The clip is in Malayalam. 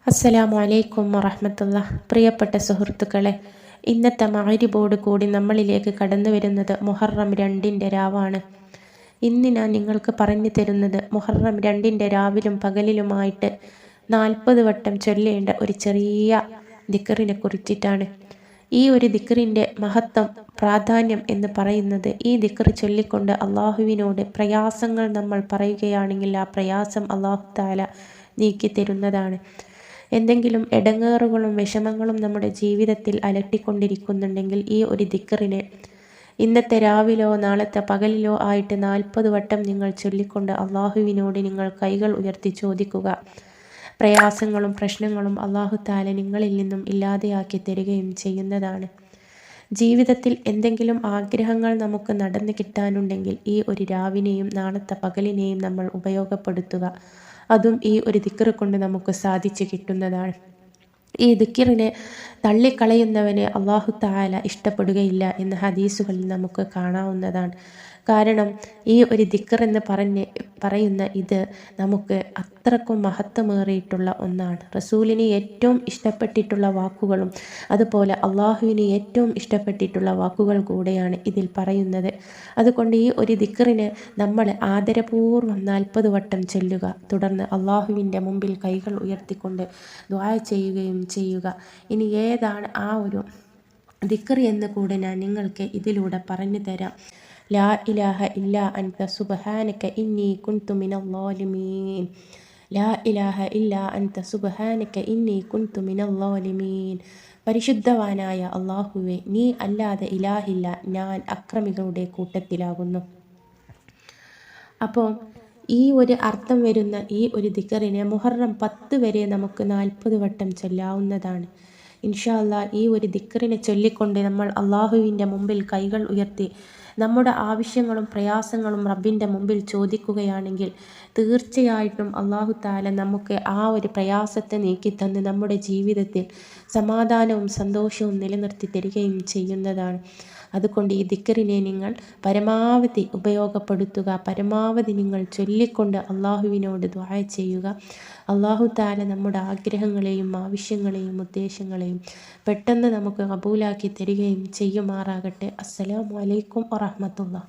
അസ്സലാമു അലൈക്കും വറഹ്മത്തുള്ളാഹി. പ്രിയപ്പെട്ട സുഹൃത്തുക്കളെ, ഇന്നത്തെ മഗ്‌രിബോട് കൂടി നമ്മളിലേക്ക് കടന്നു വരുന്നത് മുഹറം 2-ൻ്റെ രാവാണ്. ഇന്ന് ഞാൻ നിങ്ങൾക്ക് പറഞ്ഞു തരുന്നത് മുഹറം 2-ൻ്റെ രാവിലും പകലിലുമായിട്ട് 40 വട്ടം ചൊല്ലേണ്ട ഒരു ചെറിയ ദിക്റിനെ കുറിച്ചിട്ടാണ്. ഈ ഒരു ദിക്റിൻ്റെ മഹത്വം, പ്രാധാന്യം എന്ന് പറയുന്നത്, ഈ ദിക്ർ ചൊല്ലിക്കൊണ്ട് അള്ളാഹുവിനോട് പ്രയാസങ്ങൾ നമ്മൾ പറയുകയാണെങ്കിൽ ആ പ്രയാസം അള്ളാഹു തആല നീക്കി തരുന്നതാണ്. എന്തെങ്കിലും ഇടങ്ങേറുകളും വിഷമങ്ങളും നമ്മുടെ ജീവിതത്തിൽ അലട്ടിക്കൊണ്ടിരിക്കുന്നുണ്ടെങ്കിൽ ഈ ഒരു ദിക്റിനെ ഇന്നത്തെ രാവിലോ നാളത്തെ പകലിലോ ആയിട്ട് 40 വട്ടം നിങ്ങൾ ചൊല്ലിക്കൊണ്ട് അള്ളാഹുവിനോട് നിങ്ങൾ കൈകൾ ഉയർത്തി ചോദിക്കുക. പ്രയാസങ്ങളും പ്രശ്നങ്ങളും അള്ളാഹു തആല നിങ്ങളിൽ നിന്നും ഇല്ലാതെയാക്കി തരികയും ചെയ്യുന്നതാണ്. ജീവിതത്തിൽ എന്തെങ്കിലും ആഗ്രഹങ്ങൾ നമുക്ക് നടന്നു കിട്ടാനുണ്ടെങ്കിൽ ഈ ഒരു രാവിനെയും നാളത്തെ പകലിനെയും നമ്മൾ ഉപയോഗപ്പെടുത്തുക. അതും ഈ ഒരു ദിക്ർ കൊണ്ട് നമുക്ക് സാധിച്ചു കിട്ടുന്നതാണ്. ഈ ദിക്റിനെ തള്ളിക്കളയുന്നവനെ അള്ളാഹു തആല ഇഷ്ടപ്പെടുകയില്ല എന്ന് ഹദീസുകളിൽ നമുക്ക് കാണാവുന്നതാണ്. കാരണം ഈ ഒരു ദിക്ർ എന്ന് പറയുന്ന ഇത് നമുക്ക് അത്രക്കും മഹത്വമേറിയിട്ടുള്ള ഒന്നാണ്. റസൂലിന് ഏറ്റവും ഇഷ്ടപ്പെട്ടിട്ടുള്ള വാക്കുകളും അതുപോലെ അള്ളാഹുവിന് ഏറ്റവും ഇഷ്ടപ്പെട്ടിട്ടുള്ള വാക്കുകൾ കൂടെയാണ് ഇതിൽ പറയുന്നത്. അതുകൊണ്ട് ഈ ഒരു ദിക്റിന് നമ്മൾ ആദരപൂർവ്വം 40 വട്ടം ചൊല്ലുക. തുടർന്ന് അള്ളാഹുവിൻ്റെ മുമ്പിൽ കൈകൾ ഉയർത്തിക്കൊണ്ട് ദുആ ചെയ്യുകയും ചെയ്യുക. ഇനി ഏതാണ് ആ ഒരു ദിക്ർ എന്ന് കൂടെ ഞാൻ നിങ്ങൾക്ക് ഇതിലൂടെ പറഞ്ഞു തരാം. ലാ ഇലാഹ ഇല്ലാ അൻത സുബ്ഹാനക ഇന്നി കുൻതു മിനൽ ളാലിമീൻ. ലാ ഇലാഹ ഇല്ലാ അൻത സുബ്ഹാനക ഇന്നി കുൻതു മിനൽ ളാലിമീൻ. പരിശുദ്ധവാനായ അള്ളാഹുവേ, നീ അല്ലാതെ ഇലാഹില്ല, ഞാൻ അക്രമികളുടെ കൂട്ടത്തിലാകുന്നു. അപ്പോൾ ഈ ഒരു അർത്ഥം വരുന്ന ഈ ഒരു ദിക്റിനെ മുഹറം 10 വരെ നമുക്ക് 40 വട്ടം ചൊല്ലാവുന്നതാണ്. ഇൻഷാ അല്ലാഹ് ഈ ഒരു ദിക്റിനെ ചൊല്ലിക്കൊണ്ട് നമ്മൾ അള്ളാഹുവിൻ്റെ മുമ്പിൽ കൈകൾ ഉയർത്തി നമ്മുടെ ആവശ്യങ്ങളും പ്രയാസങ്ങളും റബ്ബിൻ്റെ മുമ്പിൽ ചോദിക്കുകയാണെങ്കിൽ തീർച്ചയായിട്ടും അള്ളാഹു തആല നമുക്ക് ആ ഒരു പ്രയാസത്തെ നീക്കിത്തന്ന് നമ്മുടെ ജീവിതത്തിൽ സമാധാനവും സന്തോഷവും നിലനിർത്തി തരികയും ചെയ്യുന്നതാണ്. അതുകൊണ്ട് ഈ ദിക്റിനെ നിങ്ങൾ പരമാവധി ഉപയോഗപ്പെടുത്തുക. പരമാവധി നിങ്ങൾ ചൊല്ലിക്കൊണ്ട് അള്ളാഹുവിനോട് ദുആ ചെയ്യുക. അള്ളാഹു തആല നമ്മുടെ ആഗ്രഹങ്ങളെയും ആവശ്യങ്ങളെയും ഉദ്ദേശങ്ങളെയും പെട്ടെന്ന് നമുക്ക് കബൂലാക്കി തരികയും ചെയ്യുമാറാകട്ടെ. അസ്സലാമു അലൈക്കും വറഹ്മത്തുള്ളാഹി.